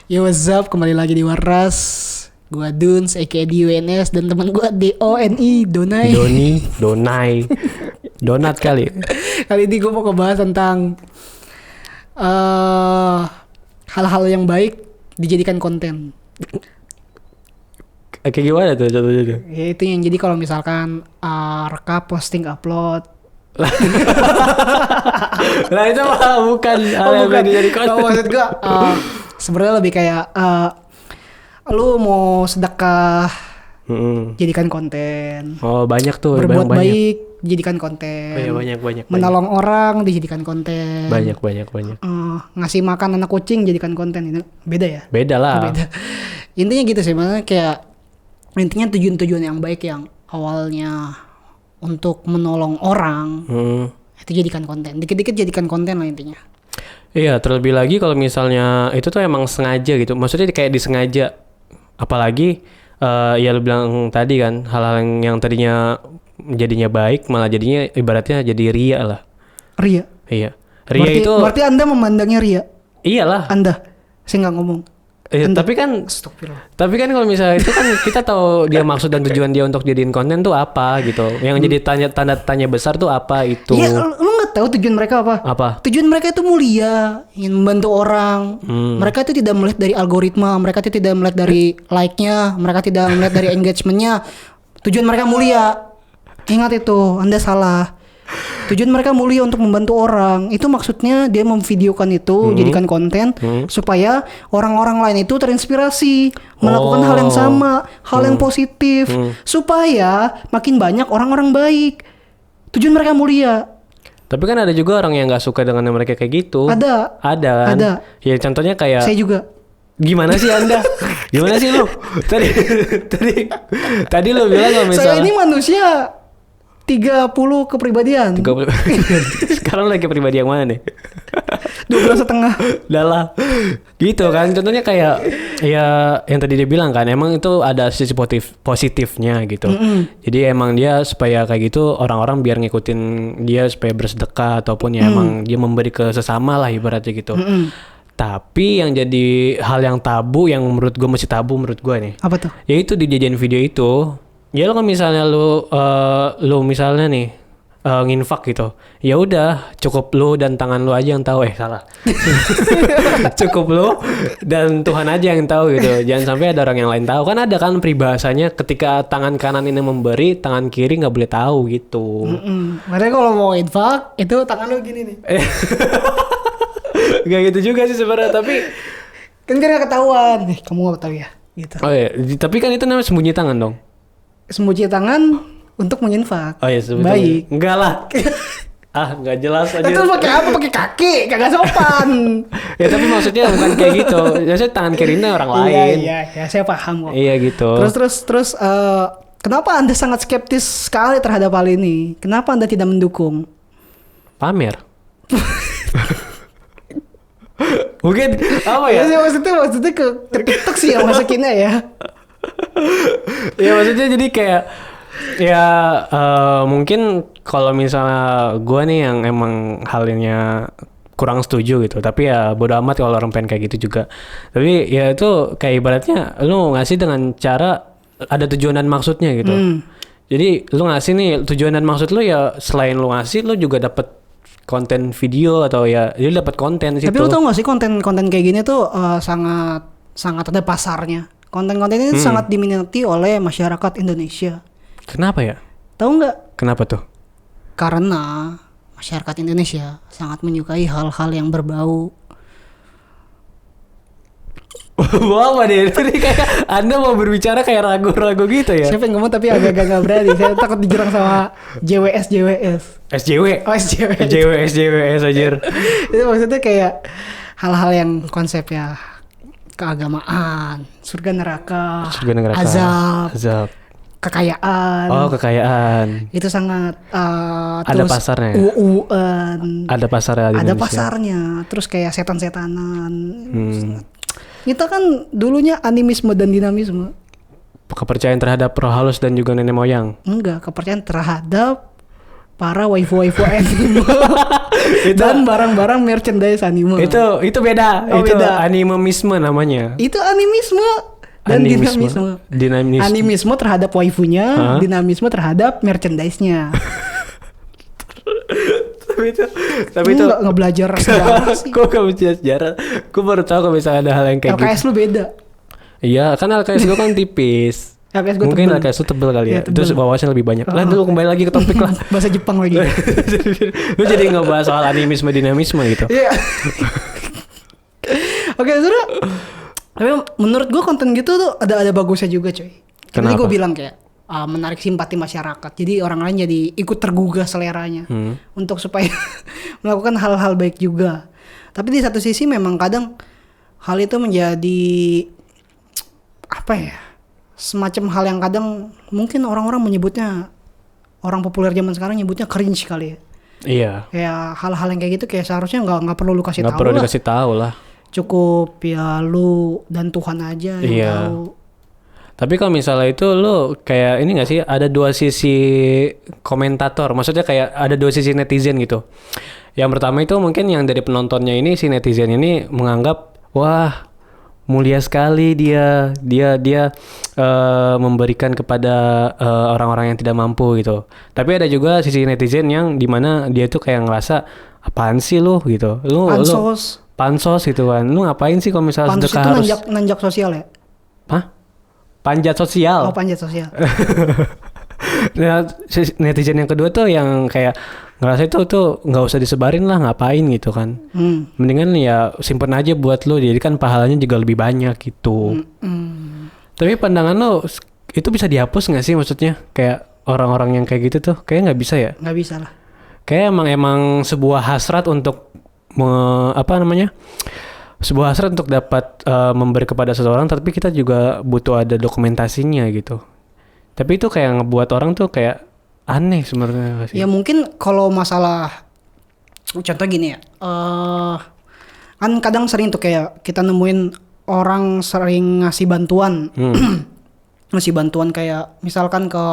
Yo, what's up? Kembali lagi di Waras. Gua Duns, aka DUNS, dan teman gua DONI, Donai. Donat kali. Kali ini gua mau ngebahas tentang hal-hal yang baik dijadikan konten. Kayak gimana tuh contohnya? Ya itu yang jadi kalau misalkan rekap, posting, upload. Nah itu mah bukan hal yang baik dijadikan konten. Oh, maksud gua sebenarnya lebih kayak lu mau sedekah, jadikan konten. Oh banyak tuh. Berbuat banyak. baik, jadikan konten. Oh, iya, banyak. Menolong orang, dijadikan konten. Banyak. Ngasih makan anak kucing, jadikan konten. Itu beda ya? Beda lah. Beda. Intinya gitu sih, maksudnya kayak intinya tujuan-tujuan yang baik yang awalnya untuk menolong orang, itu jadikan konten. Dikit-dikit jadikan konten lah intinya. Iya, terlebih lagi kalau misalnya itu tuh emang sengaja gitu. Maksudnya kayak disengaja. Apalagi ya lu bilang tadi kan, hal-hal yang tadinya jadinya baik malah jadinya ibaratnya jadi ria lah. Ria? Iya. Ria berarti Anda memandangnya ria? Iyalah. Anda? Saya nggak ngomong. Tapi kan kalau misalnya itu kan kita tahu dia maksud dan tujuan dia untuk jadiin konten tuh apa gitu. Yang jadi tanda tanya besar tuh apa itu. Iya, lu nggak tahu tujuan mereka apa? Apa? Tujuan mereka itu mulia, ingin membantu orang. Mereka itu tidak melihat dari algoritma, mereka itu tidak melihat dari like-nya, mereka tidak melihat dari engagement-nya. Tujuan mereka mulia. Ingat itu, Anda salah. Tujuan mereka mulia untuk membantu orang. Itu maksudnya dia memvideokan itu, jadikan konten supaya orang-orang lain itu terinspirasi melakukan hal yang sama, hal yang positif, supaya makin banyak orang-orang baik. Tujuan mereka mulia. Tapi kan ada juga orang yang nggak suka dengan mereka kayak gitu. Ada kan? Ada. Ya contohnya kayak. Saya juga. Gimana sih Anda? Gimana sih lu? Tadi lu bilang kalau misalnya. Saya ini manusia 30 kepribadian. 30. Sekarang lagi kepribadian yang mana nih? 12,5. Udah lah. Gitu kan. Contohnya kayak ya yang tadi dia bilang kan, emang itu ada sisi positifnya gitu. Jadi emang dia supaya kayak gitu orang-orang biar ngikutin dia supaya bersedekah ataupun ya emang dia memberi ke sesama lah ibaratnya gitu. Tapi yang jadi hal yang tabu, yang menurut gue masih tabu menurut gue nih. Apa tuh? Yaitu dijadiin video itu. Ya lo kan misalnya lu misalnya nih nginfak gitu. Ya udah, cukup lu dan tangan lu aja yang tahu. Salah. Cukup lu dan Tuhan aja yang tahu gitu. Jangan sampai ada orang yang lain tahu. Kan ada kan peribahasanya ketika tangan kanan ini memberi, tangan kiri nggak boleh tahu gitu. Makanya kalau mau infak itu tangan lu gini nih. Gak gitu juga sih sebenarnya, tapi kan gak ketahuan. Kamu gak tahu ya gitu. Oh iya, tapi kan itu namanya sembunyi tangan dong. Sembunyi tangan untuk menyinfak. Oh iya, baik. Enggak lah. Enggak jelas aja. Itu pakai apa? Pakai kaki, kagak sopan. Ya tapi maksudnya bukan kayak gitu. Biasanya tangan kirinya orang lain. Iya, saya paham kok. Iya gitu. Terus kenapa Anda sangat skeptis sekali terhadap hal ini? Kenapa Anda tidak mendukung? Pamer. Mungkin apa ya? Maksudnya ke TikTok sih yang masukinnya ya. Ya maksudnya jadi kayak ya mungkin kalau misalnya gue nih yang emang halnya kurang setuju gitu, tapi ya bodo amat kalau orang pengen kayak gitu juga. Tapi ya itu kayak ibaratnya lu ngasih dengan cara ada tujuan dan maksudnya gitu. Jadi lu ngasih nih tujuan dan maksud lu ya selain lu ngasih lu juga dapet konten video atau ya jadi dapat konten situ. Tapi lu tau gak sih konten kayak gini tuh sangat ada pasarnya. Konten-konten ini sangat diminati oleh masyarakat Indonesia. Kenapa ya? Tahu nggak? Kenapa tuh? Karena masyarakat Indonesia sangat menyukai hal-hal yang berbau. Apa deh? Tadi kayak Anda mau berbicara kayak ragu-ragu gitu ya? Saya pengen ngomong tapi agak-agak gak berani. Saya takut dijerang sama JWS. SJW? Oh, SJW. SJWS aja. Itu maksudnya kayak hal-hal yang konsep ya keagamaan, surga neraka, azab, kekayaan. Oh, kekayaan. Itu sangat ada pasarnya. Ada pasarnya. Ada pasarnya. Terus kayak setan-setanan. Kita kan dulunya animisme dan dinamisme. Kepercayaan terhadap roh halus dan juga nenek moyang. Enggak, kepercayaan terhadap para waifu-waifu anime dan barang-barang merchandise anime. Itu beda. Oh, itu beda. animemisme namanya. Itu animisme dan dinamisme. Animisme terhadap waifunya, dinamisme terhadap merchandise-nya. tapi itu nggak belajar sejarah sih. Kok gak belajar sejarah? Gue baru tahu kalau misalnya ada hal yang kayak LKS gitu. lu beda. Iya, kan LKS gue kan tipis. LKS gue Mungkin tebel. LKS lu tebel kali ya. Iya, tebel. Terus bawahnya lebih banyak. Lah dulu kembali lagi ke topik lah. Bahasa Jepang lagi. Lu jadi ngebahas soal animisme dinamisme gitu. Iya. Oke, sebenernya tapi menurut gue konten gitu tuh ada bagusnya juga coy. Tadi Kenapa? gue bilang kayak menarik simpati masyarakat. Jadi orang lain jadi ikut tergugah seleranya untuk supaya melakukan hal-hal baik juga. Tapi di satu sisi memang kadang hal itu menjadi apa ya? Semacam hal yang kadang mungkin orang-orang menyebutnya, orang populer zaman sekarang nyebutnya cringe kali ya. Iya. Kayak hal-hal yang kayak gitu kayak seharusnya nggak perlu lu kasih Nggak tahu perlu lah. dikasih tahu lah. Cukup ya lu dan Tuhan aja yang Iya. tahu. Tapi kalau misalnya itu lu kayak ini gak sih, ada dua sisi komentator, maksudnya kayak ada dua sisi netizen gitu. Yang pertama itu mungkin yang dari penontonnya ini, si netizen ini menganggap wah mulia sekali dia memberikan kepada orang-orang yang tidak mampu gitu. Tapi ada juga sisi netizen yang dimana dia tuh kayak ngerasa apaan sih lu gitu, lu pansos gitu kan, lu ngapain sih kalau misalnya Pansos sedekah itu harus nanjak sosial ya? Hah? Panjat sosial. Oh, panjat sosial. Nah, netizen yang kedua tuh yang kayak ngerasa itu tuh nggak usah disebarin lah, ngapain gitu kan. Mendingan ya simpen aja buat lo, jadi kan pahalanya juga lebih banyak gitu. Tapi pandangan lo itu bisa dihapus nggak sih, maksudnya kayak orang-orang yang kayak gitu tuh kayak nggak bisa ya? Nggak bisa lah. Kayak emang sebuah hasrat untuk sebuah hasrat untuk dapat memberi kepada seseorang, tapi kita juga butuh ada dokumentasinya gitu. Tapi itu kayak ngebuat orang tuh kayak aneh sebenarnya sih. Ya mungkin kalau masalah contoh gini ya, kan kadang sering tuh kayak kita nemuin orang sering ngasih bantuan, ngasih bantuan kayak misalkan ke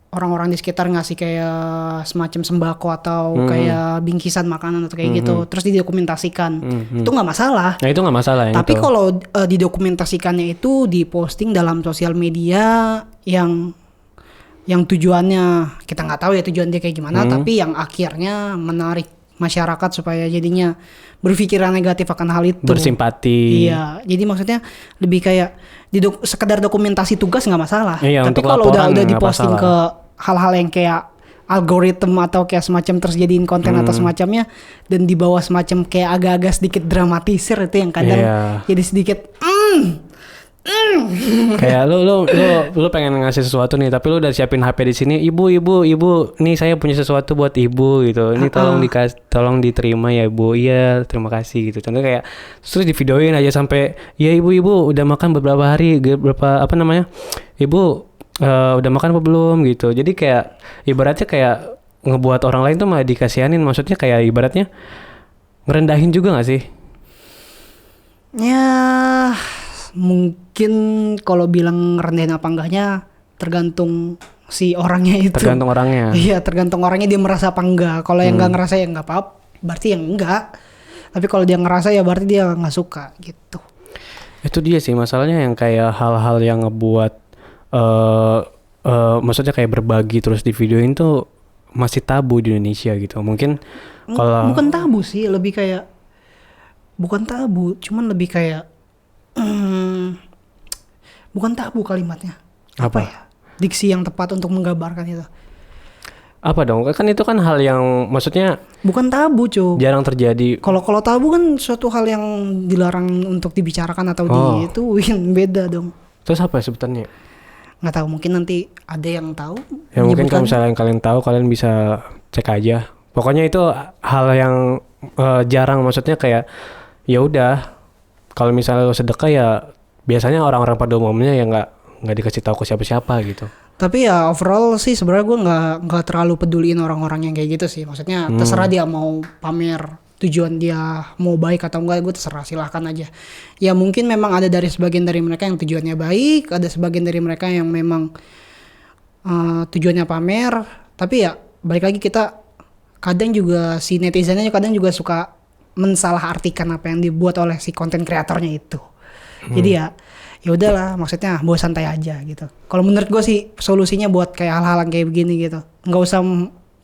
orang-orang di sekitar ngasih kayak semacam sembako atau kayak bingkisan makanan atau kayak gitu, terus didokumentasikan, itu nggak masalah. Nah itu nggak masalah yang Tapi itu. kalau didokumentasikannya itu diposting dalam sosial media yang tujuannya kita nggak tahu ya tujuan dia kayak gimana, tapi yang akhirnya menarik masyarakat supaya jadinya berpikiran negatif akan hal itu. Bersimpati. Iya, jadi maksudnya lebih kayak sekedar dokumentasi tugas nggak masalah. Iya, tapi untuk kalau udah laporan nggak diposting masalah. ke hal-hal yang kayak algoritma atau kayak semacam terjadiin konten atau semacamnya dan dibawa semacam kayak agak-agak sedikit dramatisir, itu yang kadang jadi sedikit Kayak lu pengen ngasih sesuatu nih, tapi lu udah siapin HP di sini, ibu, nih saya punya sesuatu buat ibu gitu. Ini tolong diterima ya ibu. Iya, terima kasih gitu. Contohnya kayak terus di videoin aja sampai ya ibu udah makan beberapa hari, ibu udah makan apa belum gitu. Jadi kayak ibaratnya kayak ngebuat orang lain tuh malah dikasihanin, maksudnya kayak ibaratnya ngerendahin juga gak sih? ya mungkin kalau bilang rendahin apa enggaknya tergantung si orangnya itu. Tergantung orangnya. Iya, tergantung orangnya dia merasa apa enggak. Kalau yang enggak ngerasa ya enggak apa-apa, berarti yang enggak. Tapi kalau dia ngerasa ya berarti dia enggak suka gitu. Itu dia sih masalahnya, yang kayak hal-hal yang ngebuat maksudnya kayak berbagi terus di videoin tuh masih tabu di Indonesia gitu. Mungkin kalau bukan tabu sih, lebih kayak bukan tabu, cuman lebih kayak bukan tabu kalimatnya. Apa ya? Diksi yang tepat untuk menggambarkan itu. apa dong? Kan itu kan hal yang maksudnya Bukan tabu, Cuk. jarang terjadi. Kalau tabu kan suatu hal yang dilarang untuk dibicarakan atau diituin, beda dong. Terus apa sebutannya? Nggak tahu, mungkin nanti ada yang tahu. Ya mungkin kalau menyebutkan. misalnya kalian tahu, kalian bisa cek aja. Pokoknya itu hal yang jarang, maksudnya kayak ya udah, kalau misalnya lo sedekah ya biasanya orang-orang pada umumnya ya nggak dikasih tahu ke siapa-siapa gitu. Tapi ya overall sih sebenarnya gue nggak terlalu peduliin orang-orang yang kayak gitu sih. Maksudnya terserah dia mau pamer, tujuan dia mau baik atau enggak, gue terserah, silahkan aja. Ya mungkin memang ada dari sebagian dari mereka yang tujuannya baik, ada sebagian dari mereka yang memang tujuannya pamer. Tapi ya balik lagi, kita kadang juga si netizennya kadang juga suka mensalahartikan apa yang dibuat oleh si konten kreatornya itu. Jadi ya udahlah, maksudnya bawa santai aja gitu. Kalau menurut gue sih solusinya buat kayak hal-hal yang kayak begini gitu, nggak usah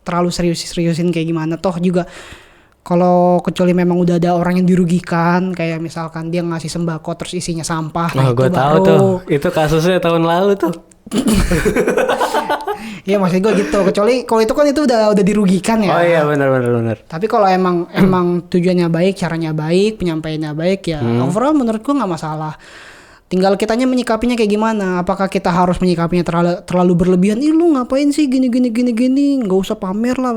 terlalu seriusin kayak gimana. Toh juga kalau kecuali memang udah ada orang yang dirugikan, kayak misalkan dia ngasih sembako terus isinya sampah. Oh, gue tahu tuh, itu kasusnya tahun lalu tuh. Iya, maksud gue gitu. Kecuali kalau itu kan itu udah dirugikan ya. Oh iya, benar. Tapi kalau emang tujuannya baik, caranya baik, penyampaiannya baik ya, overall menurut gue nggak masalah. Tinggal kitanya menyikapinya kayak gimana. Apakah kita harus menyikapinya terlalu berlebihan? Ih, lu ngapain sih gini, nggak usah pamer lah.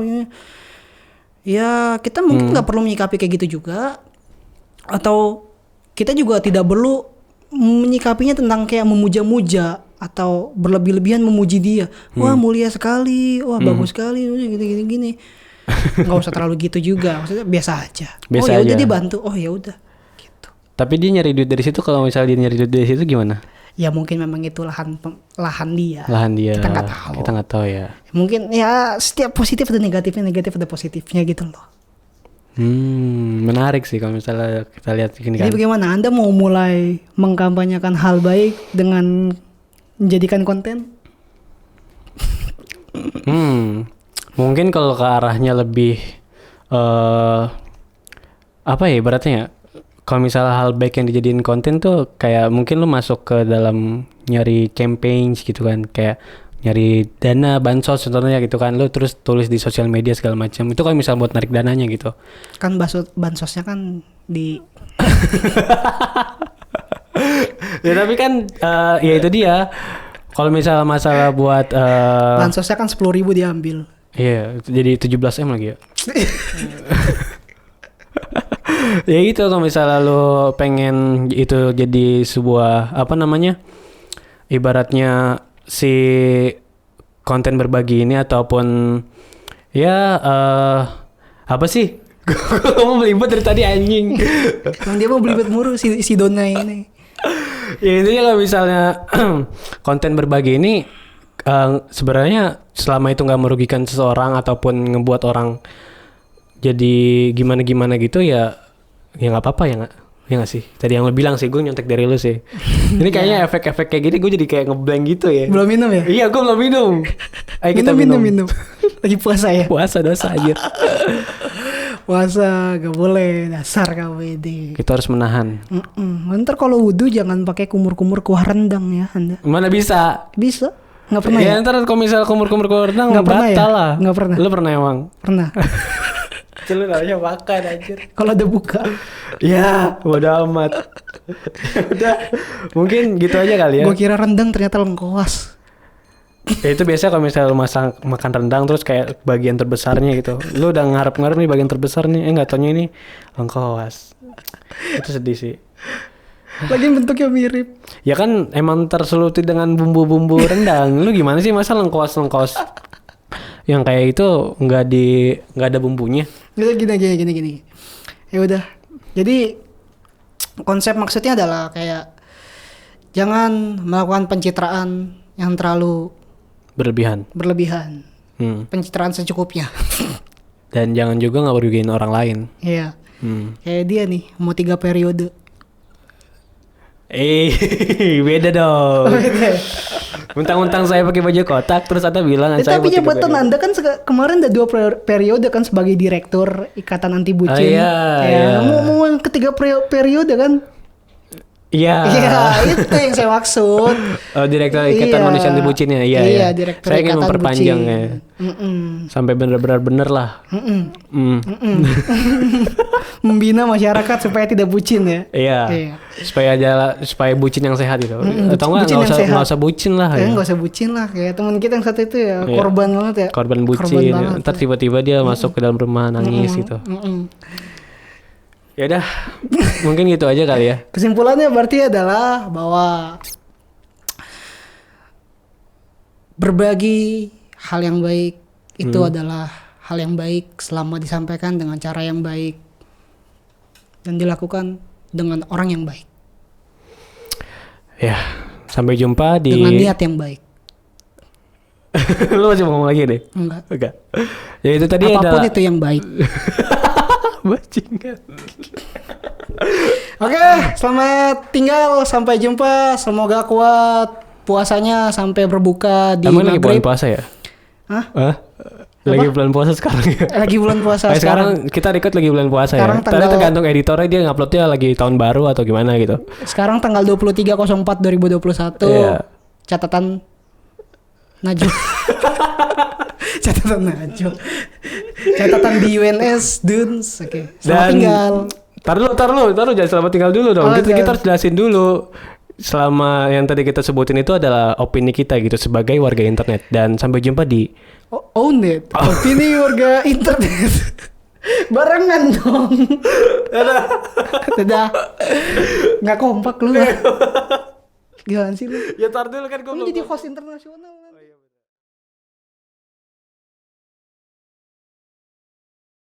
Ya kita mungkin nggak perlu menyikapi kayak gitu juga. Atau kita juga tidak perlu menyikapinya tentang kayak memuja-muja atau berlebih-lebihan memuji dia. Wah, mulia sekali, wah bagus sekali, gini. Nggak usah terlalu gitu juga. Maksudnya biasa aja. Biasa oh ya udah aja. dia bantu. Oh ya udah. Tapi dia nyari duit dari situ, kalau misalnya dia nyari duit dari situ gimana? Ya mungkin memang itu lahan dia. Lahan dia. Kita nggak tahu. Kita nggak tahu ya. Mungkin ya setiap positif ada negatifnya, negatif ada positifnya gitu loh. Menarik sih kalau misalnya kita lihat gini Jadi kan. bagaimana Anda mau mulai mengkampanyekan hal baik dengan menjadikan konten? Mungkin kalau ke arahnya lebih apa ya ibaratnya ya? Kalau misalnya hal baik yang dijadiin konten tuh kayak mungkin lu masuk ke dalam nyari campaign gitu kan, kayak nyari dana bansos contohnya gitu kan, lu terus tulis di sosial media segala macam. Itu kan misal buat narik dananya gitu. Kan bansosnya kan di Ya tapi kan ya itu dia. Kalau misalnya masalah buat bansosnya kan 10.000 diambil. iya, jadi 17M lagi ya. Ya gitu, kalau misalnya lo pengen itu jadi sebuah apa namanya, ibaratnya si konten berbagi ini ataupun ya apa sih? Kamu belibet dari tadi anjing. Yang dia mau belibet mulu si Dona ini. Ya intinya kalau misalnya konten berbagi ini sebenarnya selama itu nggak merugikan seseorang ataupun ngebuat orang jadi gimana gitu ya nggak apa-apa ya nggak sih. Tadi yang lo bilang sih, gue nyontek dari lo sih. Ini kayaknya efek-efek kayak gini gue jadi kayak ngeblank gitu ya. Belum minum ya? Iya, gue belum minum. Ayo kita minum. Lagi puasa ya? Puasa dosa aja. Puasa gak boleh, dasar kamu ini. Kita harus menahan. Ntar kalau wudhu jangan pakai kumur-kumur kuah rendang ya Anda. Mana bisa? Bisa? Nggak pernah ya? Ya ntar kalau misal kumur-kumur kuah rendang Nggak pernah ya? batal lah. Nggak pernah. Lu pernah emang? Pernah. Lu namanya makan anjir. Kalau ada buka. Ya, bodo amat. Udah, mungkin gitu aja kali ya. Gua kira rendang ternyata lengkoas. Ya itu biasa kalau misalnya lu makan rendang terus kayak bagian terbesarnya gitu. Lu udah ngarep-ngarep nih bagian terbesar nih, nggak taunya ini lengkoas. Itu sedih sih. Lagi bentuknya mirip. Ya kan emang terseluti dengan bumbu-bumbu rendang. Lu gimana sih masa lengkoas yang kayak itu nggak ada bumbunya? Gini. Ya udah. Jadi konsep maksudnya adalah kayak jangan melakukan pencitraan yang terlalu berlebihan. Pencitraan secukupnya. Dan jangan juga nggak merugiin orang lain. Iya. Kayak dia nih mau 3 periode. Beda dong. Mentang-mentang saya pakai baju kotak terus Anda bilang saya tapi mau 3 jabatan periode. Anda kan kemarin ada 2 periode kan sebagai direktur Ikatan Anti Bucin. Iya. Mau yang ketiga periode kan? Iya. Iya, itu yang saya maksud. Direktur Ikatan Manusia Anti Bucin ya. Iya. Direktur Saya ingin Ikatan memperpanjang Bucin. ya. Sampai benar-benar lah. Membina masyarakat supaya tidak bucin ya. Iya. Supaya bucin yang sehat gitu. Atau bucin yang sehat. nggak usah bucin lah. Ya nggak usah bucin lah. Kayak teman kita yang satu itu ya korban banget ya. Korban bucin. Ntar tiba-tiba dia masuk ke dalam rumah nangis gitu. Ya udah, mungkin gitu aja kali ya. Kesimpulannya berarti adalah bahwa berbagi hal yang baik itu adalah hal yang baik selama disampaikan dengan cara yang baik dan dilakukan dengan orang yang baik. Ya, sampai jumpa di dengan niat yang baik. Lu masih mau ngomong lagi deh? Enggak. Enggak. Ya itu tadi Apapun ada itu yang baik. bajingan. Oke, selamat tinggal, sampai jumpa. Semoga kuat puasanya sampai berbuka di Emang lagi bulan maghrib. puasa ya? Hah? Lagi bulan puasa sekarang ya? Lagi bulan puasa Sekarang kita record lagi bulan puasa Sekarang ya. Tapi tanggal- tergantung editornya dia nguploadnya lagi tahun baru atau gimana gitu. Sekarang tanggal 23/04/2021. Iya. Catatan Najwa. Catatan Najwa. Catatan di UNS Duns. Oke. Selamat tinggal. Tar dulu, jangan selamat tinggal dulu dong. Oh, Kita jangan. harus jelasin dulu. Selama yang tadi kita sebutin itu adalah opini kita gitu sebagai warga internet. Dan sampai jumpa di Own it. Opini warga internet. Barengan dong. Dadah. Nggak kompak lu. Gimana sih lu? Ya tar dulu kan Lu jadi host internasional.